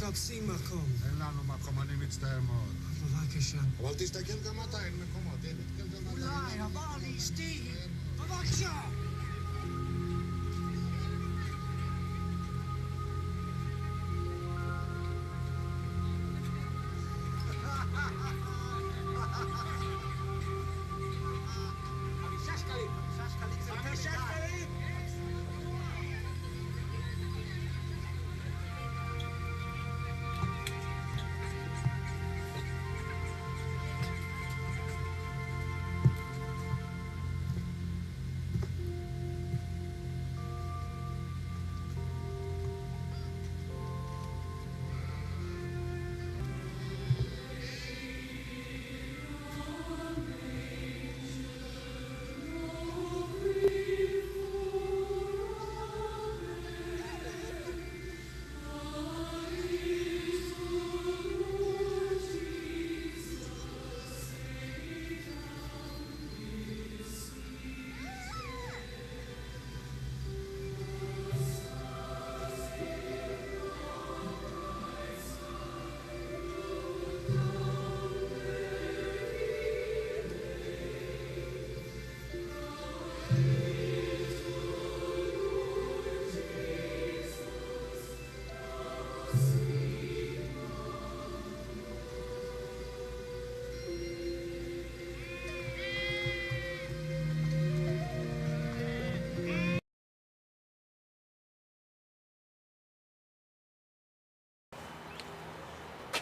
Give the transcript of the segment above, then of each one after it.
מחפשים מקום. אין לנו מקום, אני מצטער מאוד. בבקשה. אבל תסתכל גם אתה, אין מקומות. אולי, עבר לאשתי. בבקשה.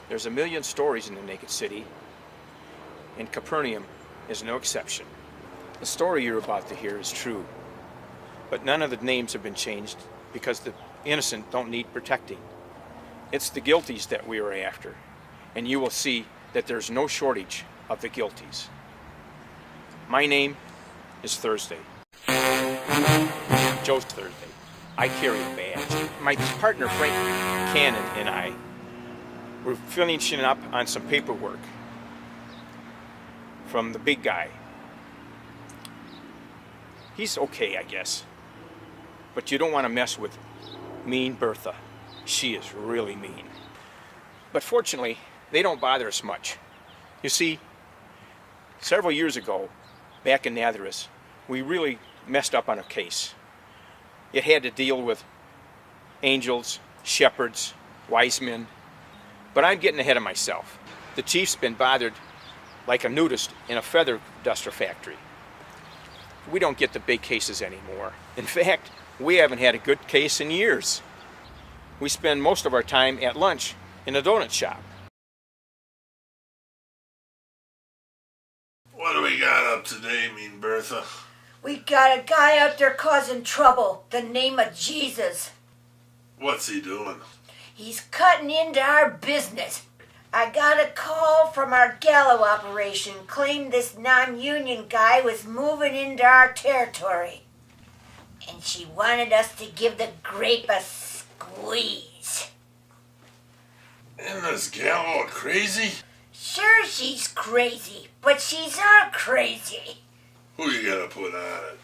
There's a million stories in the Naked City, and Capernaum is no exception. The story you're about to hear is true, but none of the names have been changed because the innocent don't need protecting. It's the guilties that we are after, and you will see that there's no shortage of the guilties. My name is Thursday. Joe's Thursday. I carry a badge. My partner Frank Cannon and I, we're finishing up on some paperwork from the big guy. He's okay, I guess. But you don't want to mess with Mean Bertha. She is really mean. But fortunately, they don't bother us much. You see, several years ago, back in Nazareth, we really messed up on a case. It had to deal with angels, shepherds, wise men. But I'm getting ahead of myself. The chief's been bothered like a nudist in a feather duster factory. We don't get the big cases anymore. In fact, we haven't had a good case in years. We spend most of our time at lunch in a donut shop. What do we got up today, Mean Bertha? We got a guy out there causing trouble. The name of Jesus. What's he doing? He's cutting into our business. I got a call from our Gallo operation, claimed this non-union guy was moving into our territory. And she wanted us to give the grape a squeeze. Isn't this Gallo crazy? Sure, she's crazy, but she's our crazy. Who you gonna put on it?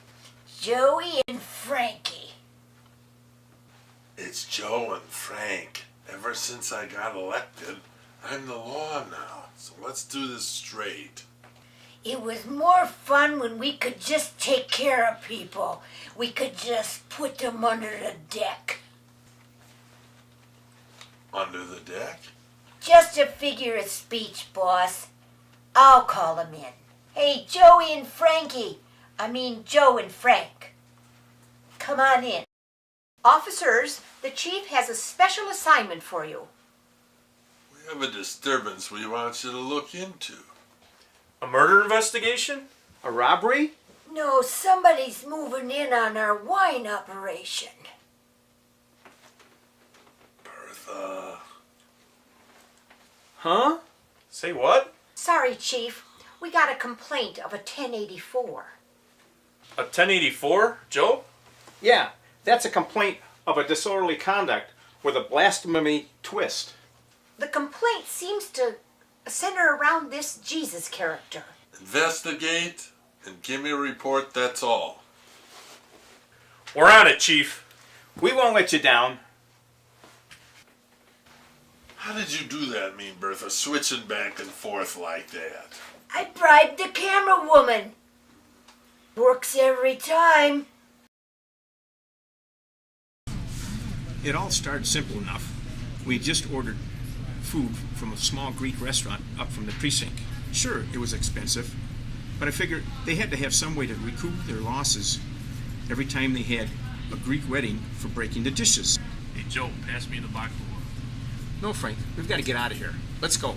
Joey and Frankie. It's Joe and Frank. Ever since I got elected, I'm the law now. So let's do this straight. It was more fun when we could just take care of people. We could just put them under the deck. Under the deck? Just a figure of speech, boss. I'll call them in. Hey, Joey and Frankie. Joe and Frank. Come on in. Officers, the chief has a special assignment for you. We have a disturbance we want you to look into. A murder investigation? A robbery? No, somebody's moving in on our wine operation. Bertha. Huh? Say what? Sorry, Chief. We got a complaint of a 1084. A 1084, Joe? Yeah, that's a complaint of a disorderly conduct with a blasphemy twist. The complaint seems to center around this Jesus character. Investigate and give me a report, that's all. We're on it, Chief. We won't let you down. How did you do that, Mean Bertha, switching back and forth like that? I bribed the camera woman. Works every time. It all started simple enough. We just ordered food from a small Greek restaurant up from the precinct. Sure, it was expensive, but I figured they had to have some way to recoup their losses every time they had a Greek wedding for breaking the dishes. Hey, Joe, pass me the baklava. No, Frank, we've got to get out of here. Let's go.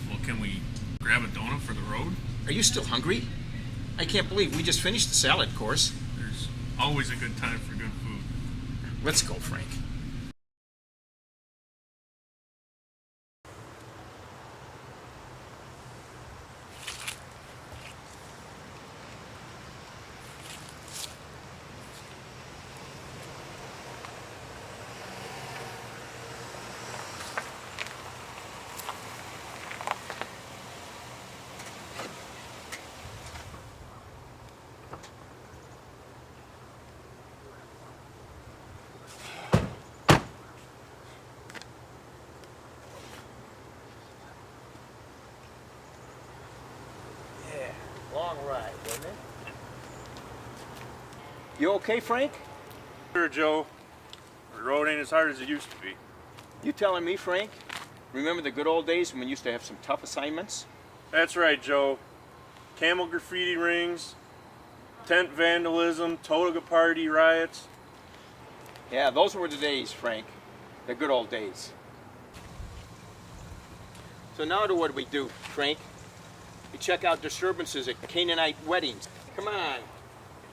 Well, can we grab a donut for the road? Are you still hungry? I can't believe we just finished the salad course. There's always a good time for good food. Let's go, Frank. Long ride, wasn't it? You okay, Frank? Sure, Joe. The road ain't as hard as it used to be. You telling me, Frank? Remember the good old days when we used to have some tough assignments? That's right, Joe. Camel graffiti rings, tent vandalism, toga party riots. Yeah, those were the days, Frank. The good old days. So now to what do we do, Frank? We check out disturbances at Canaanite weddings. Come on. It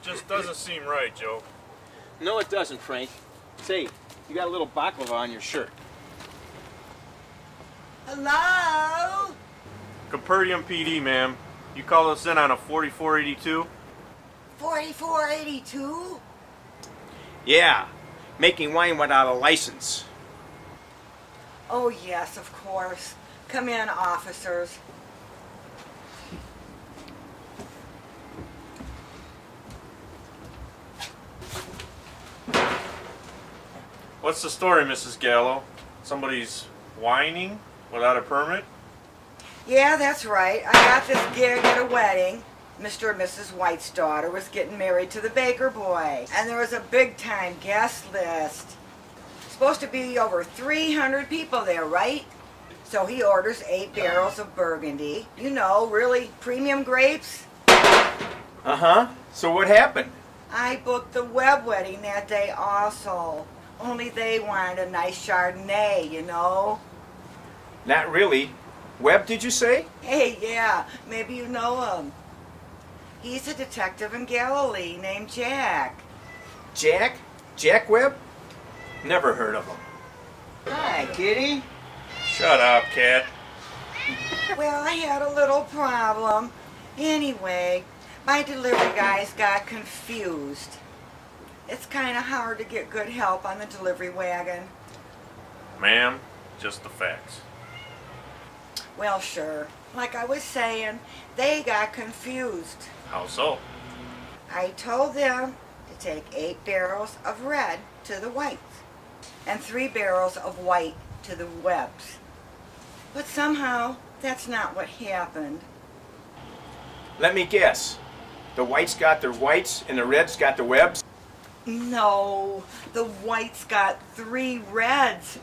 just doesn't seem right, Joe. No, it doesn't, Frank. Say, you got a little baklava on your shirt. Hello? Capernaum PD, ma'am. You call us in on a 4482? 4482? Yeah, making wine without a license. Oh, yes, of course. Come in, officers. What's the story, Mrs. Gallo? Somebody's whining without a permit? Yeah, that's right. I got this gig at a wedding. Mr. and Mrs. White's daughter was getting married to the baker boy. And there was a big-time guest list. Supposed to be over 300 people there, right? So he orders 8 barrels of Burgundy. You know, really premium grapes. Uh-huh. So what happened? I booked the Webb wedding that day also. Only they wanted a nice Chardonnay, you know. Not really. Webb, did you say? Hey, yeah, maybe you know him. He's a detective in Galilee named Jack. Jack? Jack Webb? Never heard of him. Hi, kitty. Shut up, cat. Well, I had a little problem. Anyway, my delivery guys got confused. It's kind of hard to get good help on the delivery wagon. Ma'am, just the facts. Well, sure. Like I was saying, they got confused. How so? I told them to take 8 barrels of red to the Whites and 3 barrels of white to the Webbs. But somehow, that's not what happened. Let me guess. The Whites got their Whites and the Reds got the Webbs? No, the Whites got 3 reds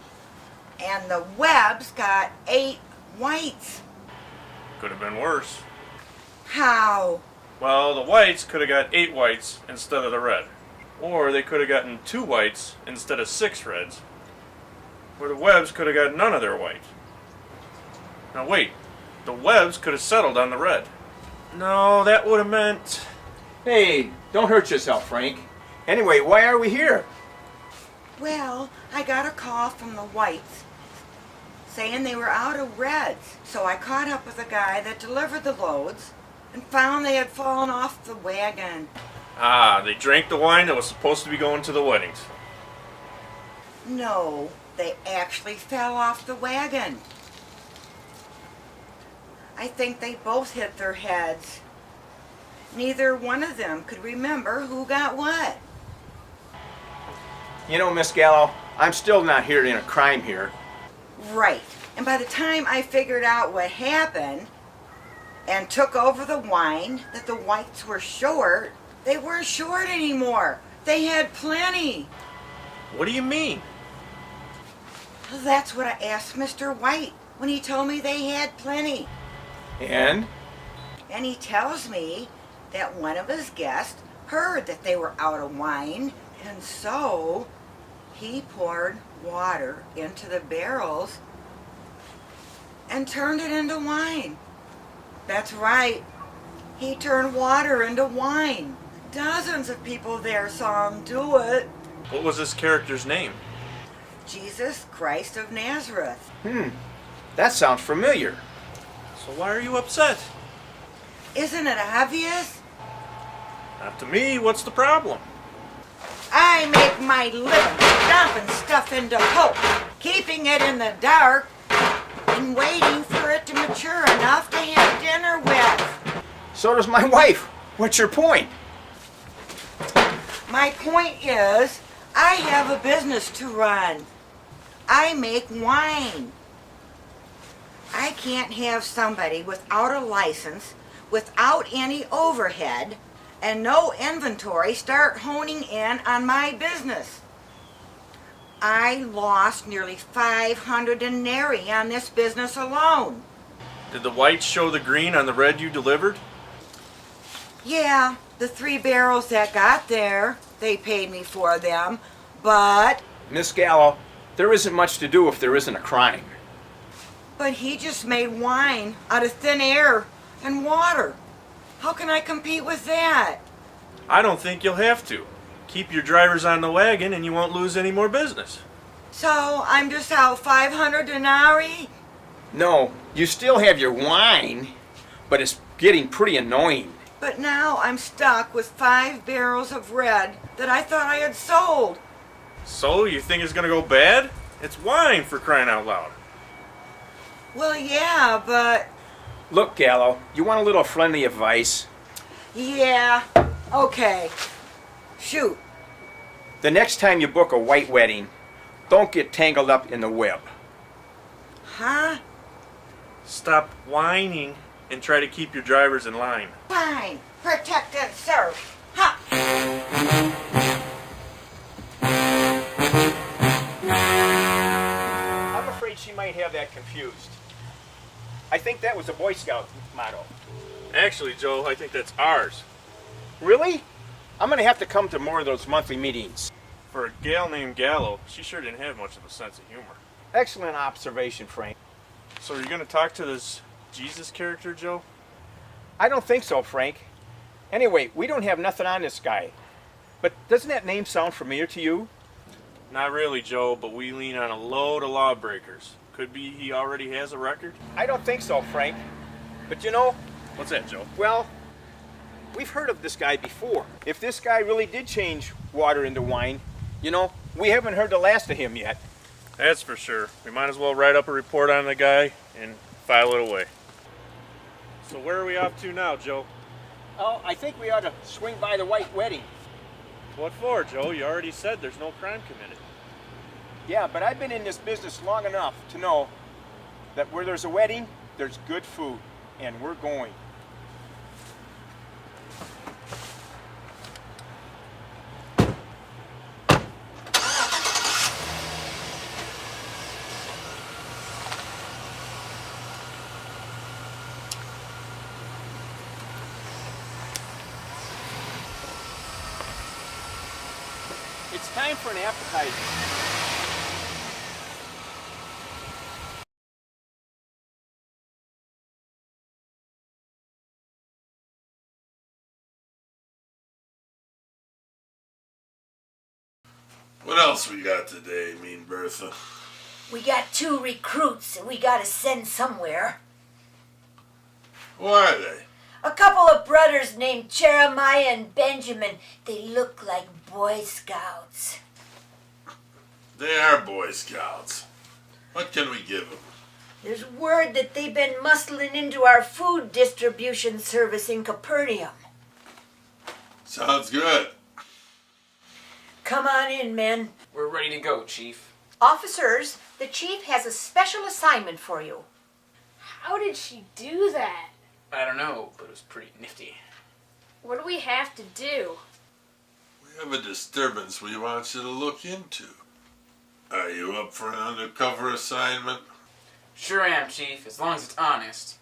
and the Webbs got 8 whites. Could have been worse. How? Well, the whites could have got 8 whites instead of the red. Or they could have gotten 2 whites instead of 6 reds. Or the Webbs could have got none of their white. Now wait, the Webbs could have settled on the red. No, that would have meant... Hey, don't hurt yourself, Frank. Anyway, why are we here? Well, I got a call from the Whites saying they were out of reds. So I caught up with the guy that delivered the loads and found they had fallen off the wagon. Ah, they drank the wine that was supposed to be going to the weddings. No, they actually fell off the wagon. I think they both hit their heads. Neither one of them could remember who got what. You know, Miss Gallo, I'm still not hearing a crime here. Right. And by the time I figured out what happened and took over the wine, that the whites were short, they weren't short anymore. They had plenty. What do you mean? Well, that's what I asked Mr. White when he told me they had plenty. And? And he tells me that one of his guests heard that they were out of wine, and so he poured water into the barrels and turned it into wine. That's right. He turned water into wine. Dozens of people there saw him do it. What was this character's name? Jesus Christ of Nazareth. That sounds familiar. So why are you upset? Isn't it obvious? Not to me. What's the problem? I make my living dumping stuff into hope, keeping it in the dark, and waiting for it to mature enough to have dinner with. So does my wife. What's your point? My point is, I have a business to run. I make wine. I can't have somebody without a license, without any overhead, and no inventory start honing in on my business. I lost nearly 500 denarii on this business alone. Did the whites show the green on the red you delivered? Yeah, the 3 barrels that got there, they paid me for them, but Miss Gallo, there isn't much to do if there isn't a crime. he just made wine out of thin air and water. How can I compete with that? I don't think you'll have to. Keep your drivers on the wagon and you won't lose any more business. So I'm just out 500 denarii? No, you still have your wine, but it's getting pretty annoying. But now I'm stuck with 5 barrels of red that I thought I had sold. So, you think it's gonna go bad? It's wine, for crying out loud. Well, yeah, but... Look, Gallo, you want a little friendly advice? Yeah, okay. Shoot. The next time you book a white wedding, don't get tangled up in the web. Huh? Stop whining and try to keep your drivers in line. Fine. Protect and serve. Ha! I'm afraid she might have that confused. I think that was a Boy Scout motto. Actually, Joe, I think that's ours. Really? I'm going to have to come to more of those monthly meetings. For a gal named Gallo, she sure didn't have much of a sense of humor. Excellent observation, Frank. So, are you gonna talk to this Jesus character, Joe? I don't think so, Frank. Anyway, we don't have nothing on this guy. But doesn't that name sound familiar to you? Not really, Joe, but we lean on a load of lawbreakers. Could be he already has a record? I don't think so, Frank. But you know, What's that, Joe? well, we've heard of this guy before. If this guy really did change water into wine, you know, we haven't heard the last of him yet. That's for sure. We might as well write up a report on the guy and file it away. So where are we off to now, Joe? Oh, I think we ought to swing by the white wedding. What for, Joe? You already said there's no crime committed. Yeah, but I've been in this business long enough to know that where there's a wedding, there's good food, and we're going. It's time for an appetizer. What else we got today, Mean Bertha? We got 2 recruits that we gotta send somewhere. Who are they? A couple of brothers named Jeremiah and Benjamin. They look like Boy Scouts. They are Boy Scouts. What can we give them? There's word that they've been muscling into our food distribution service in Capernaum. Sounds good. Come on in, men. We're ready to go, Chief. Officers, the chief has a special assignment for you. How did she do that? I don't know, but it was pretty nifty. What do we have to do? We have a disturbance we want you to look into. Are you up for an undercover assignment? Sure am, Chief, as long as it's honest.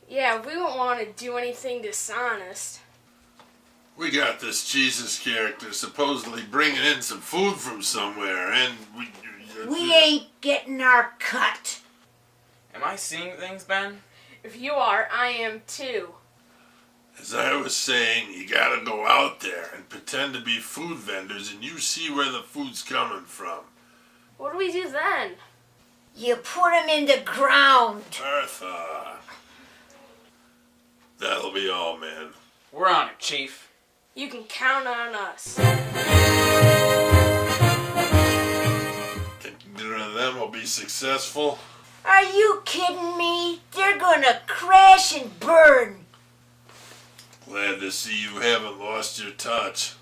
Yeah, we won't want to do anything dishonest. We got this Jesus character supposedly bringing in some food from somewhere, and We ain't getting our cut. Am I seeing things, Ben? If you are, I am too. As I was saying, you gotta go out there and pretend to be food vendors, and you see where the food's coming from. What do we do then? You put 'em in the ground. Bertha. That'll be all, man. We're on it, Chief. You can count on us. Think either of them will be successful? Are you kidding me? They're gonna crash and burn. Glad to see you haven't lost your touch.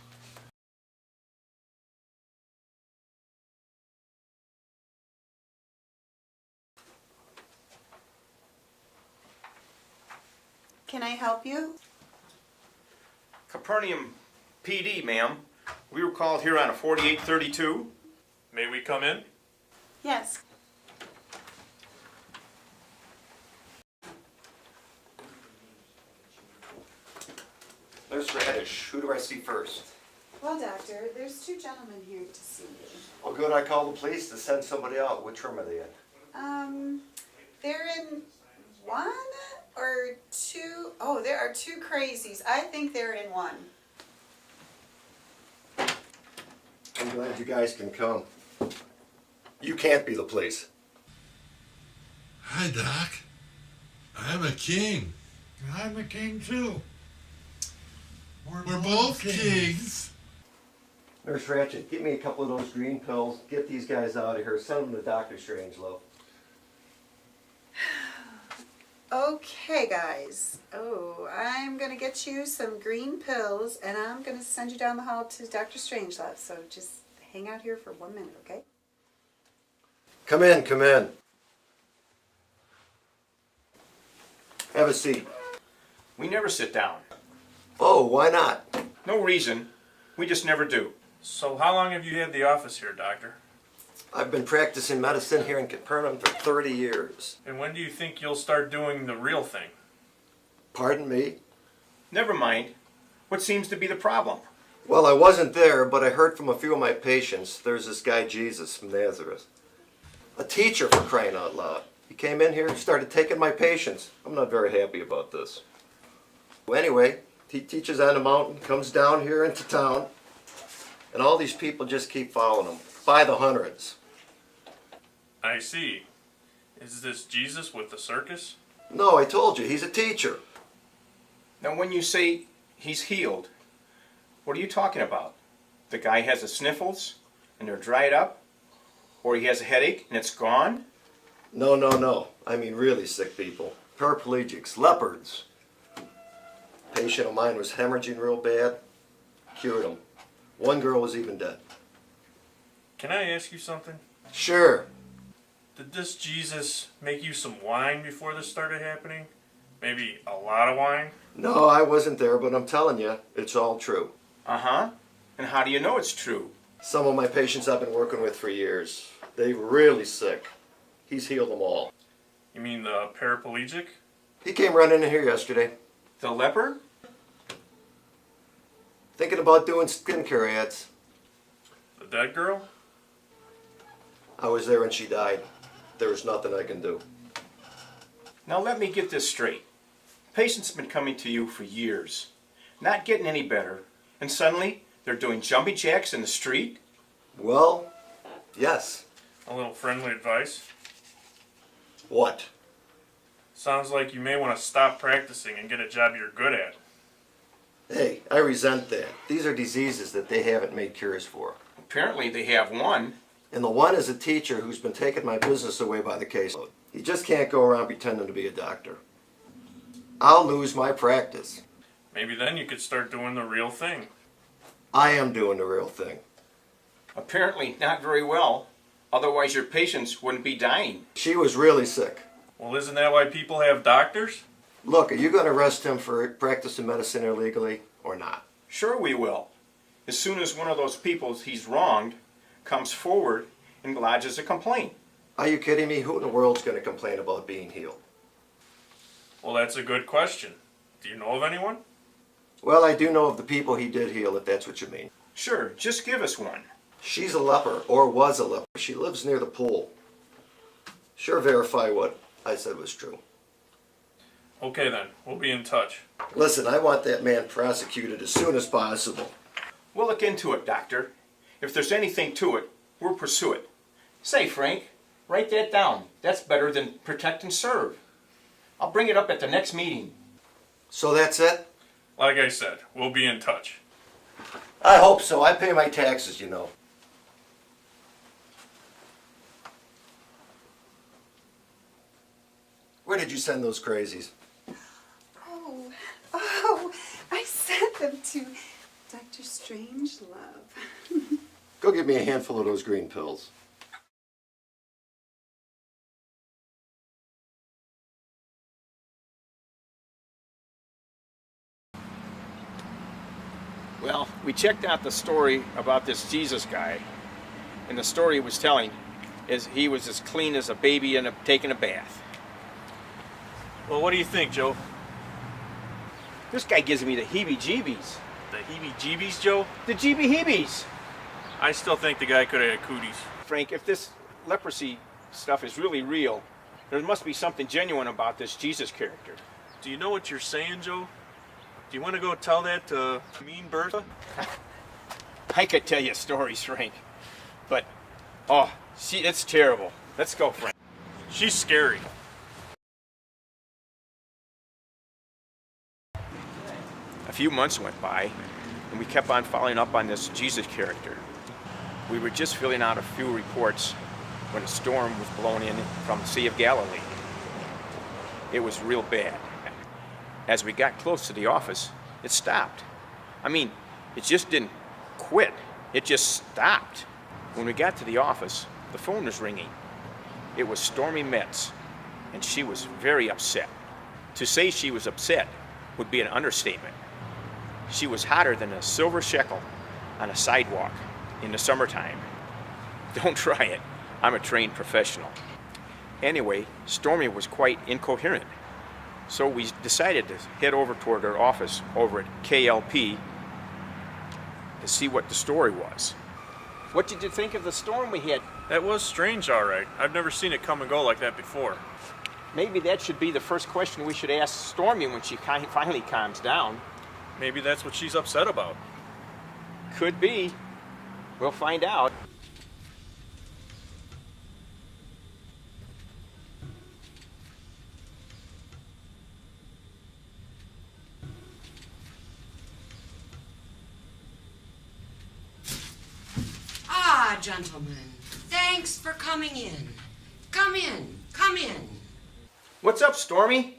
Can I help you? Capernaum PD, ma'am. We were called here on a 4832. May we come in? Yes. Nurse Radish, who do I see first? Well, doctor, there's two gentlemen here to see you. Well, good, I called the police to send somebody out. Which room are they in? They're in one or two. Oh, there are two crazies. I think they're in one. I'm glad you guys can come. You can't be the police. Hi, Doc. I'm a king. I'm a king too. We're both kings. Nurse Ratchet, get me a couple of those green pills. Get these guys out of here. Send them to Dr. Strangelove. Okay, guys. Oh, I'm going to get you some green pills, and I'm going to send you down the hall to Dr. Strangelove. So just hang out here for 1 minute, okay? Come in, come in. Have a seat. We never sit down. Oh, why not? No reason. We just never do. So how long have you had the office here, Doctor? I've been practicing medicine here in Capernaum for 30 years. And when do you think you'll start doing the real thing? Pardon me? Never mind. What seems to be the problem? Well, I wasn't there, but I heard from a few of my patients. There's this guy Jesus from Nazareth. A teacher, for crying out loud. He came in here and started taking my patients. I'm not very happy about this. Well, anyway, he teaches on the mountain, comes down here into town, and all these people just keep following him, by the hundreds. I see. Is this Jesus with the circus? No, I told you, he's a teacher. Now when you say he's healed, what are you talking about? The guy has the sniffles and they're dried up? Or he has a headache and it's gone? No, no, no. I mean really sick people. Paraplegics, leopards. A patient of mine was hemorrhaging real bad. Cured him. One girl was even dead. Can I ask you something? Sure. Did this Jesus make you some wine before this started happening? Maybe a lot of wine? No, I wasn't there, but I'm telling you, it's all true. Uh-huh. And how do you know it's true? Some of my patients I've been working with for years. They were really sick. He's healed them all. You mean the paraplegic? He came running in here yesterday. The leper? Thinking about doing skincare ads. The dead girl? I was there when she died. There was nothing I can do. Now let me get this straight. Patients have been coming to you for years, not getting any better, and suddenly they're doing jumping jacks in the street? Well, yes. A little friendly advice? What? Sounds like you may want to stop practicing and get a job you're good at. Hey, I resent that. These are diseases that they haven't made cures for. Apparently they have one. And the one is a teacher who's been taking my business away by the caseload. He just can't go around pretending to be a doctor. I'll lose my practice. Maybe then you could start doing the real thing. I am doing the real thing. Apparently not very well. Otherwise your patients wouldn't be dying. She was really sick. Well, isn't that why people have doctors? Look, are you going to arrest him for practicing medicine illegally or not? Sure we will. As soon as one of those people he's wronged comes forward and lodges a complaint. Are you kidding me? Who in the world's going to complain about being healed? Well, that's a good question. Do you know of anyone? Well, I do know of the people he did heal, if that's what you mean. Sure, just give us one. She's a leper, or was a leper. She lives near the pool. Sure verify what I said was true. Okay then, we'll be in touch. Listen, I want that man prosecuted as soon as possible. We'll look into it, Doctor. If there's anything to it, we'll pursue it. Say, Frank, write that down. That's better than protect and serve. I'll bring it up at the next meeting. So that's it? Like I said, we'll be in touch. I hope so. I pay my taxes, you know. Where did you send those crazies? Oh, I sent them to Dr. Strangelove. Go get me a handful of those green pills. Well, we checked out the story about this Jesus guy, and the story he was telling is he was as clean as a baby and taking a bath. Well, what do you think, Joe? This guy gives me the heebie-jeebies. The heebie-jeebies, Joe? The jeebie-heebies. I still think the guy could have had cooties. Frank, if this leprosy stuff is really real, there must be something genuine about this Jesus character. Do you know what you're saying, Joe? Do you want to go tell that to Mean Bertha? I could tell you stories, Frank, but, oh, it's terrible. Let's go, Frank. She's scary. A few months went by, and we kept on following up on this Jesus character. We were just filling out a few reports when a storm was blown in from the Sea of Galilee. It was real bad. As we got close to the office, it stopped. I mean, it just didn't quit. It just stopped. When we got to the office, the phone was ringing. It was Stormy Metz, and she was very upset. To say she was upset would be an understatement. She was hotter than a silver shekel on a sidewalk in the summertime. Don't try it. I'm a trained professional. Anyway, Stormy was quite incoherent. So we decided to head over toward her office over at KLP to see what the story was. What did you think of the storm we had? That was strange, all right. I've never seen it come and go like that before. Maybe that should be the first question we should ask Stormy when she finally calms down. Maybe that's what she's upset about. Could be. We'll find out. Ah, gentlemen, thanks for coming in. Come in, come in. What's up, Stormy?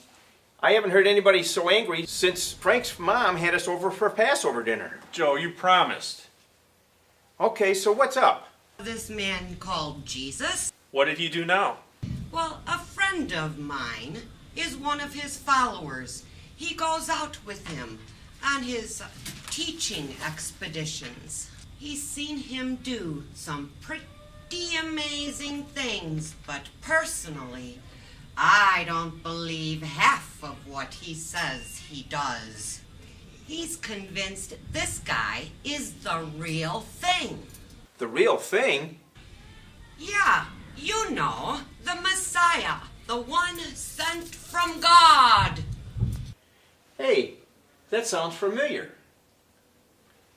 I haven't heard anybody so angry since Frank's mom had us over for Passover dinner. Joe, you promised. Okay, so what's up? This man called Jesus? What did he do now? Well, a friend of mine is one of his followers. He goes out with him on his teaching expeditions. He's seen him do some pretty amazing things, but personally, I don't believe half of what he says he does. He's convinced this guy is the real thing. The real thing? Yeah, you know, the Messiah, the one sent from God. Hey, that sounds familiar.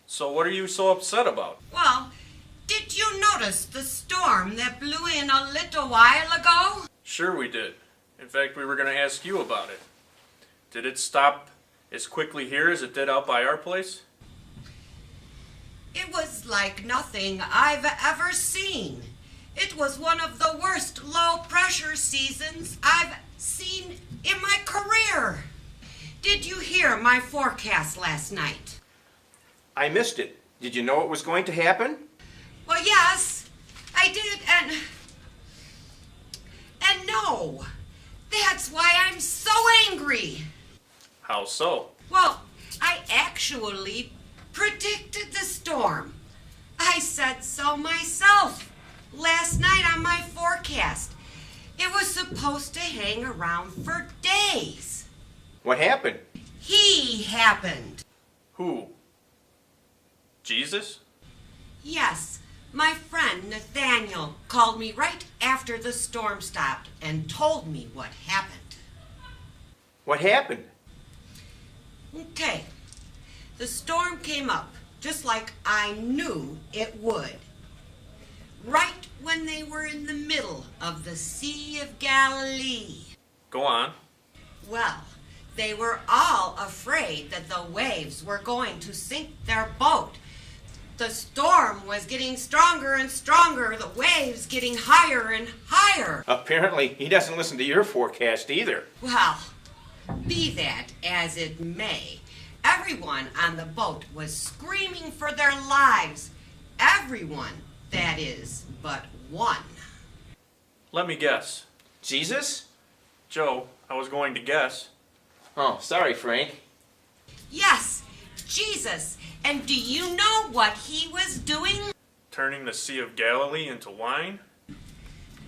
So what are you so upset about? Well, did you notice the storm that blew in a little while ago? Sure we did. In fact, we were going to ask you about it. Did it stop as quickly here as it did out by our place? It was like nothing I've ever seen. It was one of the worst low-pressure seasons I've seen in my career. Did you hear my forecast last night? I missed it. Did you know it was going to happen? Well, yes, I I did, and no. That's why I'm so angry. How so? Well, I actually predicted the storm. I said so myself last night on my forecast. It was supposed to hang around for days. What happened? He happened. Who? Jesus? Yes, my friend Nathaniel called me right after the storm stopped and told me what happened. What happened? Okay, the storm came up just like I knew it would. Right when they were in the middle of the Sea of Galilee. Go on. Well, they were all afraid that the waves were going to sink their boat. The storm was getting stronger and stronger, the waves getting higher and higher. Apparently, he doesn't listen to your forecast either. Well, be that as it may, everyone on the boat was screaming for their lives. Everyone, that is, but one. Let me guess. Jesus? Joe, I was going to guess. Oh, sorry, Frank. Yes, Jesus. And do you know what he was doing? Turning the Sea of Galilee into wine?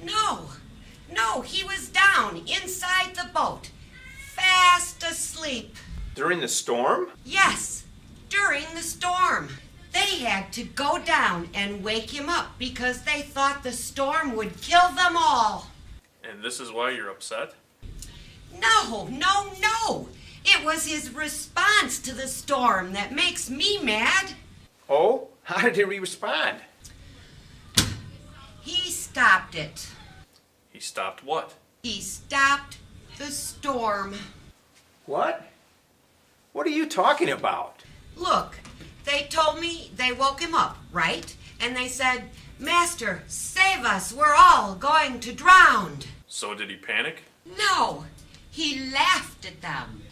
No, he was down inside the boat, fast asleep. During the storm? Yes, during the storm. They had to go down and wake him up because they thought the storm would kill them all. And this is why you're upset? No. It was his response to the storm that makes me mad. Oh? How did he respond? He stopped it. He stopped what? He stopped the storm. What? What are you talking about? Look, they told me they woke him up, right? And they said, "Master, save us, we're all going to drown." So did he panic? No, he laughed at them.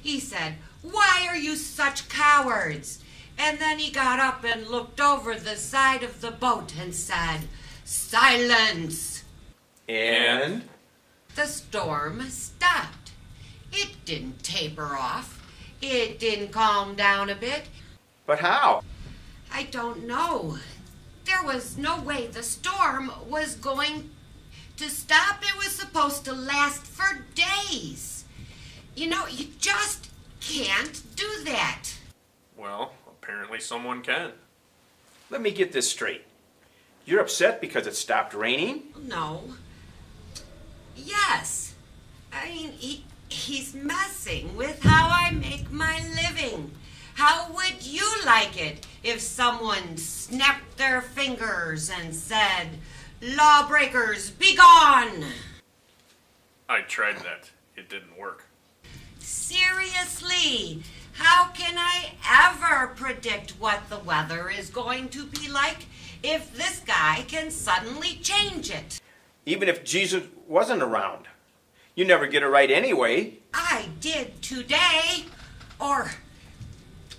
He said, "Why are you such cowards?" And then he got up and looked over the side of the boat and said, "Silence." And? The storm stopped. It didn't taper off. It didn't calm down a bit. But how? I don't know. There was no way the storm was going to stop. It was supposed to last for days. You know, you just can't do that. Well, apparently someone can. Let me get this straight. You're upset because it stopped raining? No. Yes. I mean, he's messing with how I make my living. How would you like it if someone snapped their fingers and said, "Lawbreakers, be gone"? I tried that. It didn't work. Seriously, how can I ever predict what the weather is going to be like if this guy can suddenly change it? Even if Jesus wasn't around. You never get it right anyway. I did today. Or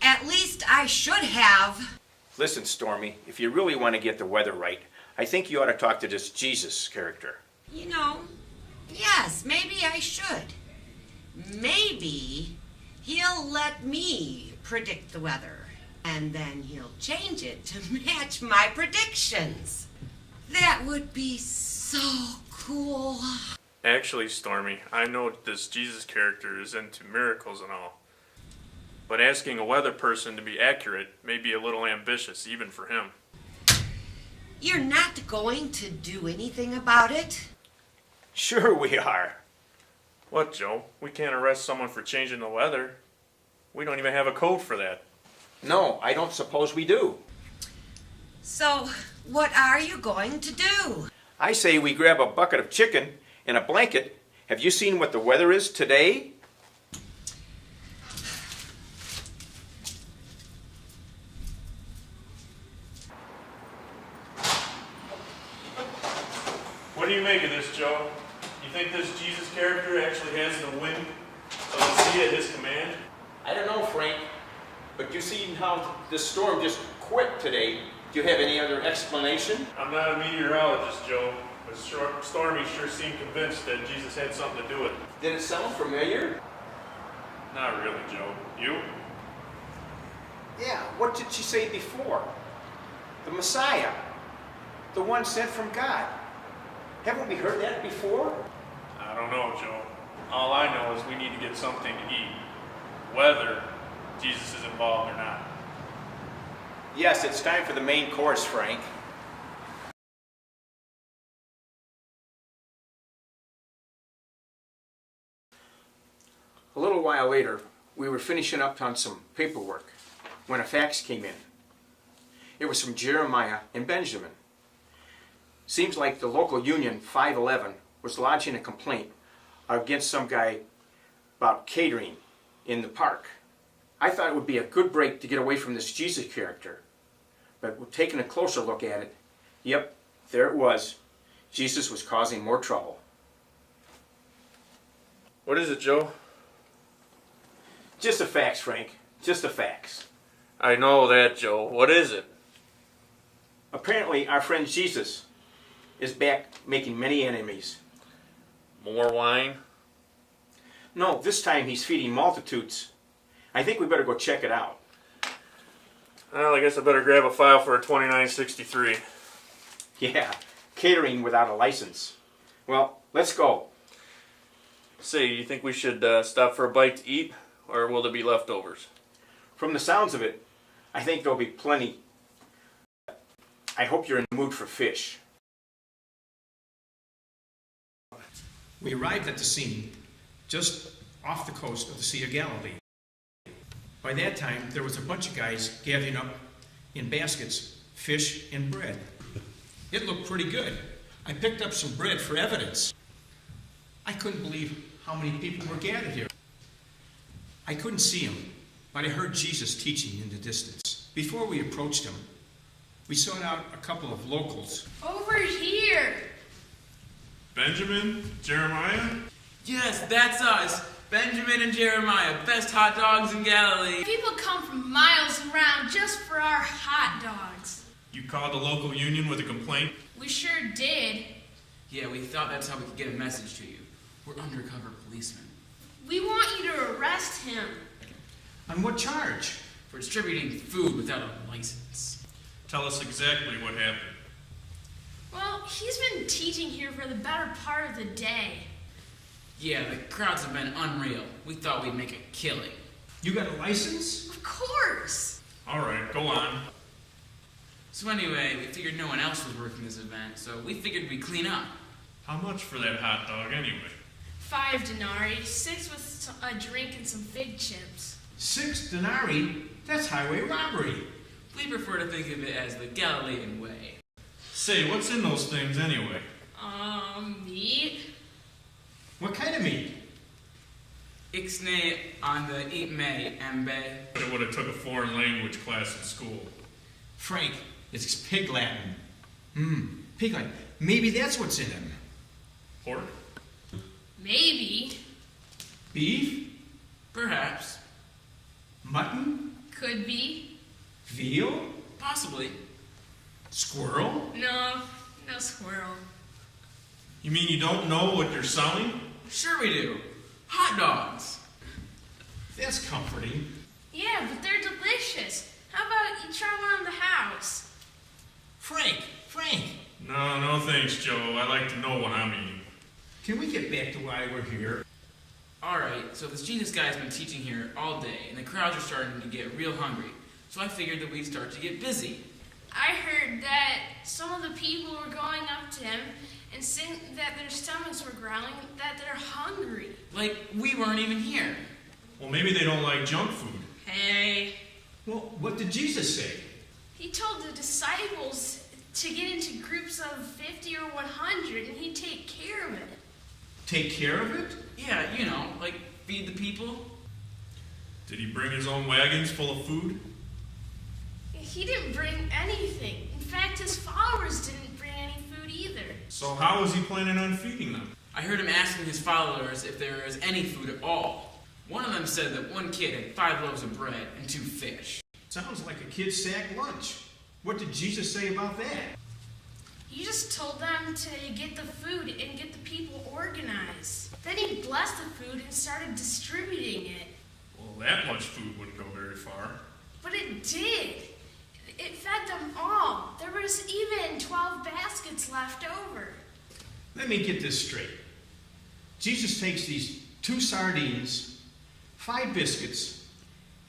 at least I should have. Listen, Stormy, if you really want to get the weather right, I think you ought to talk to this Jesus character. You know, yes, maybe I should. Maybe he'll let me predict the weather, and then he'll change it to match my predictions. That would be so cool. Actually, Stormy, I know this Jesus character is into miracles and all. But asking a weather person to be accurate may be a little ambitious, even for him. You're not going to do anything about it? Sure we are. What, Joe? We can't arrest someone for changing the weather. We don't even have a code for that. No, I don't suppose we do. So, what are you going to do? I say we grab a bucket of chicken and a blanket. Have you seen what the weather is today? What do you make of this, Joe? You think this Jesus character actually has the wind of the sea at his command? I don't know, Frank. But you see how the storm just quit today. Do you have any other explanation? I'm not a meteorologist, Joe, but Stormy sure seemed convinced that Jesus had something to do with it. Did it sound familiar? Not really, Joe. You? Yeah, what did she say before? The Messiah. The one sent from God. Haven't we heard that before? I don't know, Joe. All I know is we need to get something to eat, whether Jesus is involved or not. Yes, it's time for the main course, Frank. A little while later, we were finishing up on some paperwork when a fax came in. It was from Jeremiah and Benjamin. Seems like the local union, 511, was lodging a complaint against some guy about catering in the park. I thought it would be a good break to get away from this Jesus character. But we're taking a closer look at it. Yep, there it was. Jesus was causing more trouble. What is it, Joe? Just a fax, Frank. Just a fax. I know that, Joe. What is it? Apparently, our friend Jesus is back making many enemies. More wine? No, this time he's feeding multitudes. I think we better go check it out. Well, I guess I better grab a file for a 2963. Yeah, catering without a license. Well, let's go. Say, you think we should stop for a bite to eat, or will there be leftovers? From the sounds of it, I think there'll be plenty. I hope you're in the mood for fish. We arrived at the scene just off the coast of the Sea of Galilee. By that time, there was a bunch of guys gathering up in baskets, fish and bread. It looked pretty good. I picked up some bread for evidence. I couldn't believe how many people were gathered here. I couldn't see him, but I heard Jesus teaching in the distance. Before we approached him, we sought out a couple of locals. Over here! Benjamin? Jeremiah? Yes, that's us. Benjamin and Jeremiah, best hot dogs in Galilee. People come from miles around just for our hot dogs. You called the local union with a complaint? We sure did. Yeah, we thought that's how we could get a message to you. We're undercover policemen. We want you to arrest him. On what charge? For distributing food without a license. Tell us exactly what happened. Well, he's been teaching here for the better part of the day. Yeah, the crowds have been unreal. We thought we'd make a killing. You got a license? Of course. All right, go on. So anyway, we figured no one else was working this event, so we figured we'd clean up. How much for that hot dog anyway? 5 denarii, 6 with a drink and some fig chips. 6 denarii? That's highway robbery. We prefer to think of it as the Galilean way. Say, what's in those things anyway? Meat. What kind of meat? Ixnay on the Itme Embe. I would have took a foreign language class in school. Frank, it's pig Latin. Pig Latin. Maybe that's what's in them. Pork? Maybe. Beef? Perhaps. Mutton? Could be. Veal? Possibly. Squirrel? No squirrel. You mean you don't know what you're selling? Sure we do. Hot dogs. That's comforting. Yeah, but they're delicious. How about you try one in the house? Frank! No thanks, Joe. I like to know what I'm eating. Can we get back to why we're here? Alright, so this Jesus guy's been teaching here all day, and the crowds are starting to get real hungry. So I figured that we'd start to get busy. I heard that some of the people were going up to him and saying that their stomachs were growling, that they're hungry. Like, we weren't even here. Well, maybe they don't like junk food. Hey. Well, what did Jesus say? He told the disciples to get into groups of 50 or 100 and he'd take care of it. Take care of it? Yeah, you know, like feed the people. Did he bring his own wagons full of food? He didn't bring anything. In fact, his followers didn't bring any food either. So how is he planning on feeding them? I heard him asking his followers if there is any food at all. One of them said that one kid had 5 loaves of bread and 2 fish. Sounds like a kid's sack lunch. What did Jesus say about that? He just told them to get the food and get the people organized. Then he blessed the food and started distributing it. Well, that much food wouldn't go very far. But it did. It fed them all. There was even 12 baskets left over. Let me get this straight. Jesus takes these 2 sardines, 5 biscuits,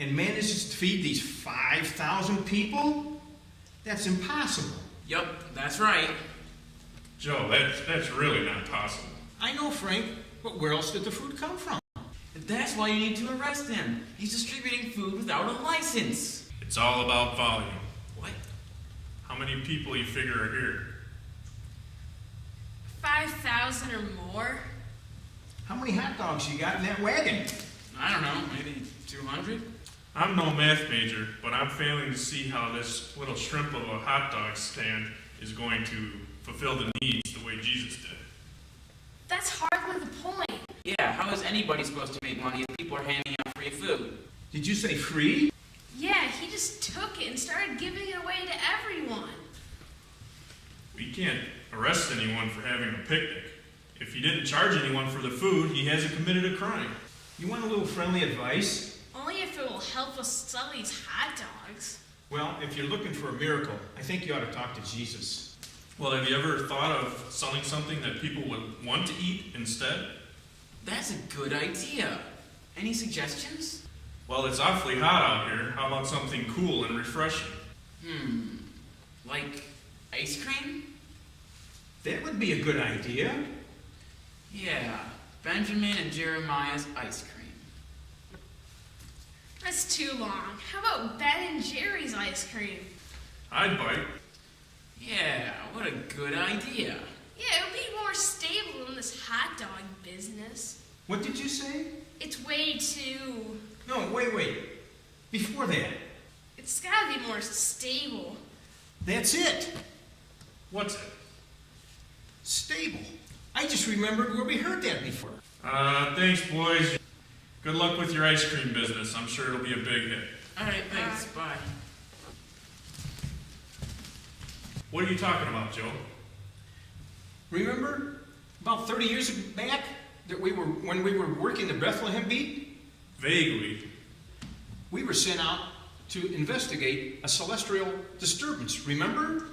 and manages to feed these 5,000 people? That's impossible. Yup, that's right. Joe, that's really not possible. I know, Frank, but where else did the food come from? That's why you need to arrest him. He's distributing food without a license. It's all about volume. What? How many people you figure are here? 5,000 or more. How many hot dogs you got in that wagon? I don't know, maybe 200? I'm no math major, but I'm failing to see how this little shrimp of a hot dog stand is going to fulfill the needs the way Jesus did. That's hardly the point. Yeah, how is anybody supposed to make money if people are handing out free food? Did you say free? Yeah, he just took it and started giving it away to everyone. We can't arrest anyone for having a picnic. If he didn't charge anyone for the food, he hasn't committed a crime. You want a little friendly advice? Only if it will help us sell these hot dogs. Well, if you're looking for a miracle, I think you ought to talk to Jesus. Well, have you ever thought of selling something that people would want to eat instead? That's a good idea. Any suggestions? Well, it's awfully hot out here. How about something cool and refreshing? Like ice cream? That would be a good idea. Yeah, Benjamin and Jeremiah's ice cream. That's too long. How about Ben and Jerry's ice cream? I'd bite. Yeah, what a good idea. Yeah, it would be more stable than this hot dog business. What did you say? It's way too... No, wait. Before that. It's gotta be more stable. That's it. What's it? Stable. I just remembered where we heard that before. Thanks, boys. Good luck with your ice cream business. I'm sure it'll be a big hit. Alright, thanks. Bye. What are you talking about, Joe? Remember about 30 years back that when we were working the Bethlehem beat? Vaguely. We were sent out to investigate a celestial disturbance, remember?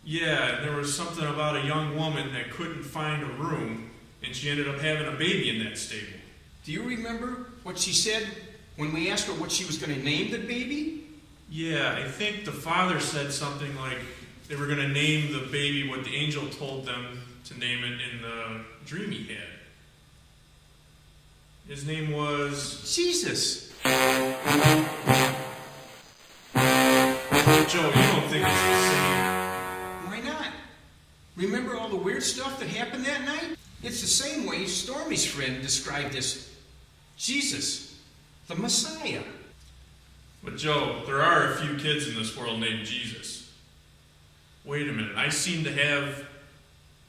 Yeah, there was something about a young woman that couldn't find a room, and she ended up having a baby in that stable. Do you remember what she said when we asked her what she was going to name the baby? Yeah, I think the father said something like they were going to name the baby what the angel told them to name it in the dream he had. His name was... Jesus. Joe, you don't think it's the same. Why not? Remember all the weird stuff that happened that night? It's the same way Stormy's friend described this Jesus, the Messiah. But Joe, there are a few kids in this world named Jesus. Wait a minute, I seem to have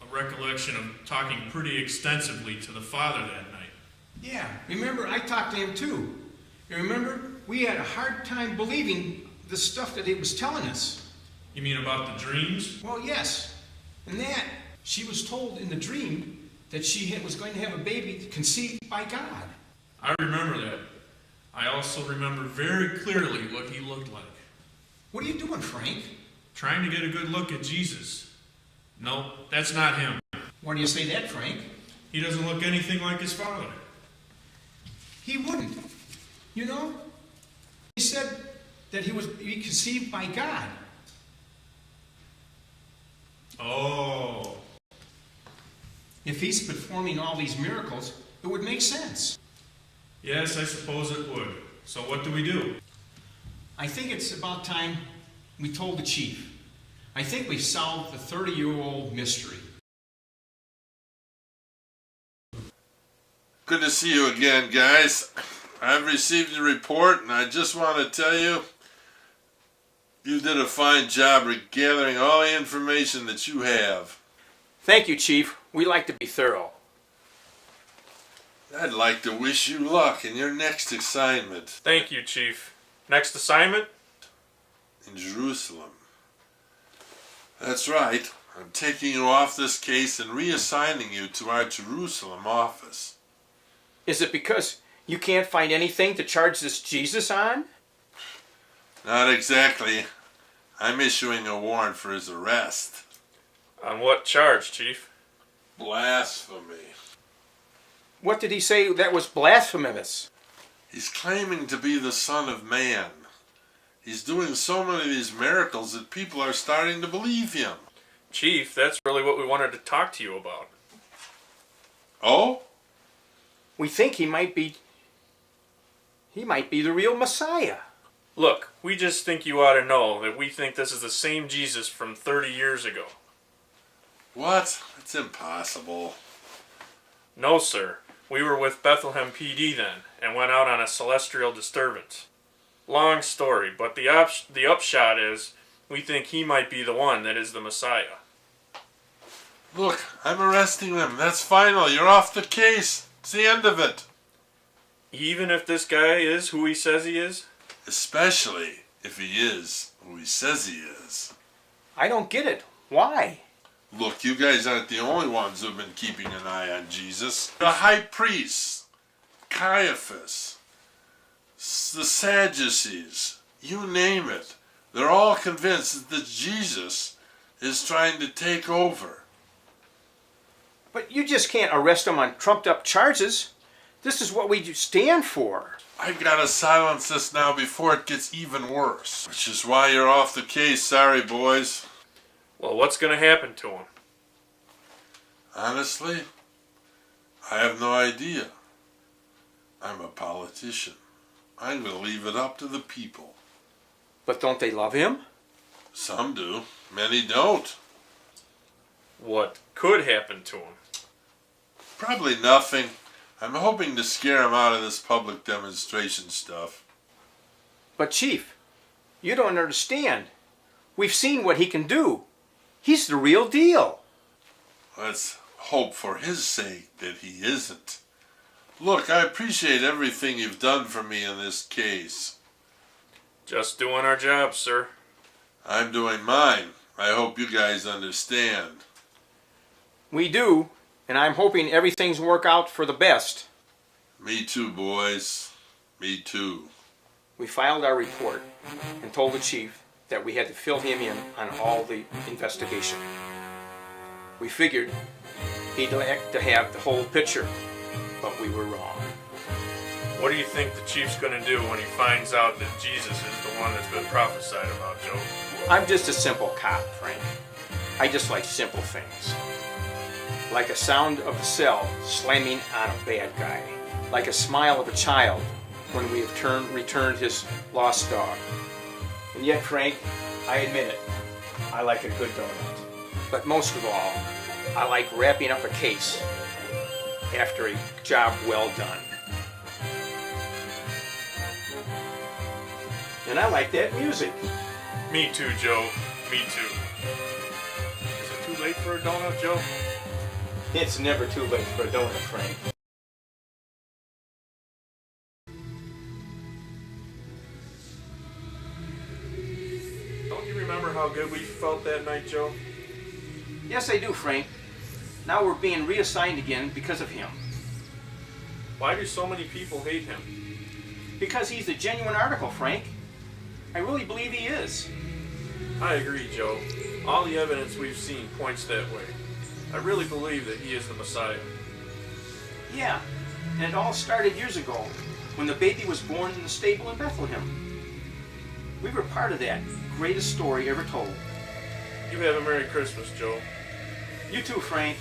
a recollection of talking pretty extensively to the father that night. Yeah, remember I talked to him too. You remember, we had a hard time believing the stuff that he was telling us. You mean about the dreams? Well, yes. And that, she was told in the dream that she was going to have a baby conceived by God. I remember that. I also remember very clearly what he looked like. What are you doing, Frank? Trying to get a good look at Jesus. No, that's not him. Why do you say that, Frank? He doesn't look anything like his father. He wouldn't. You know, he said that he was conceived by God. Oh. If he's performing all these miracles, it would make sense. Yes, I suppose it would. So what do we do? I think it's about time we told the chief. I think we solved the 30-year-old mystery. Good to see you again, guys. I've received your report, and I just want to tell you, you did a fine job gathering all the information that you have. Thank you, Chief. We like to be thorough. I'd like to wish you luck in your next assignment. Thank you, Chief. Next assignment? In Jerusalem. That's right. I'm taking you off this case and reassigning you to our Jerusalem office. Is it because you can't find anything to charge this Jesus on? Not exactly. I'm issuing a warrant for his arrest. On what charge, Chief? Blasphemy. What did he say that was blasphemous? He's claiming to be the Son of Man. He's doing so many of these miracles that people are starting to believe him. Chief, that's really what we wanted to talk to you about. Oh? We think he might be the real Messiah. Look, we just think you ought to know that we think this is the same Jesus from 30 years ago. What? It's impossible. No, sir. We were with Bethlehem PD then, and went out on a celestial disturbance. Long story, but the upshot is, we think he might be the one that is the Messiah. Look, I'm arresting them. That's final. You're off the case. It's the end of it. Even if this guy is who he says he is? Especially if he is who he says he is. I don't get it. Why? Look, you guys aren't the only ones who've been keeping an eye on Jesus. The high priests, Caiaphas, the Sadducees, you name it. They're all convinced that Jesus is trying to take over. But you just can't arrest him on trumped-up charges. This is what we stand for. I've got to silence this now before it gets even worse. Which is why you're off the case. Sorry, boys. Well, what's going to happen to him? Honestly, I have no idea. I'm a politician. I'm going to leave it up to the people. But don't they love him? Some do. Many don't. What could happen to him? Probably nothing. I'm hoping to scare him out of this public demonstration stuff. But Chief, you don't understand. We've seen what he can do. He's the real deal. Let's hope for his sake that he isn't. Look, I appreciate everything you've done for me in this case. Just doing our job, sir. I'm doing mine. I hope you guys understand. We do, and I'm hoping everything's work out for the best. Me too, boys. Me too. We filed our report and told the chief that we had to fill him in on all the investigation. We figured he'd like to have the whole picture, but we were wrong. What do you think the chief's going to do when he finds out that Jesus is the one that's been prophesied about, Joe? I'm just a simple cop, Frank. I just like simple things. Like a sound of a cell slamming on a bad guy. Like a smile of a child when we have returned his lost dog. And yet, Frank, I admit it, I like a good donut. But most of all, I like wrapping up a case after a job well done. And I like that music. Me too, Joe. Me too. Is it too late for a donut, Joe? It's never too late for a donut, Frank. Don't you remember how good we felt that night, Joe? Yes, I do, Frank. Now we're being reassigned again because of him. Why do so many people hate him? Because he's a genuine article, Frank. I really believe he is. I agree, Joe. All the evidence we've seen points that way. I really believe that he is the Messiah. Yeah, and it all started years ago when the baby was born in the stable in Bethlehem. We were part of that greatest story ever told. You have a Merry Christmas, Joe. You too, Frank.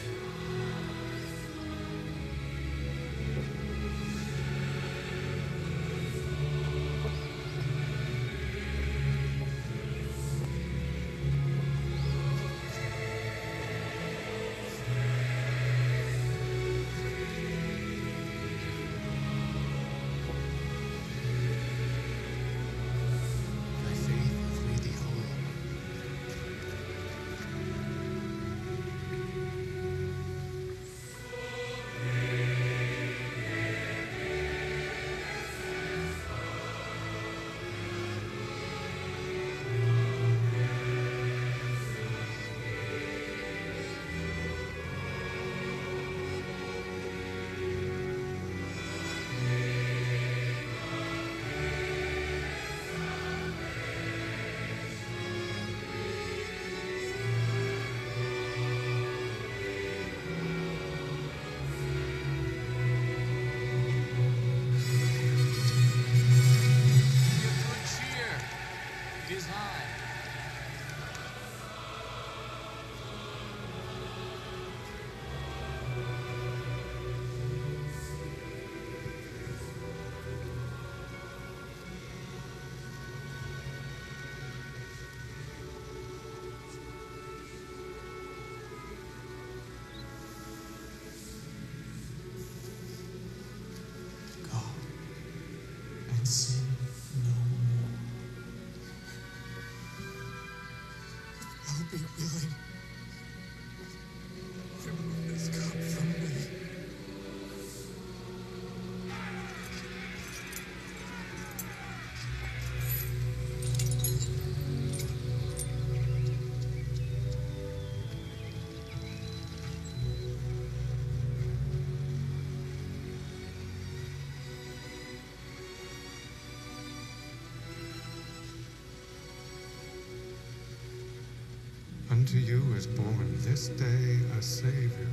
unto you is born this day a Savior,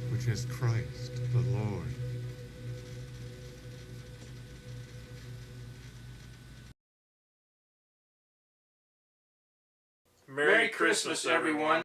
which is Christ the Lord. Merry Christmas, everyone.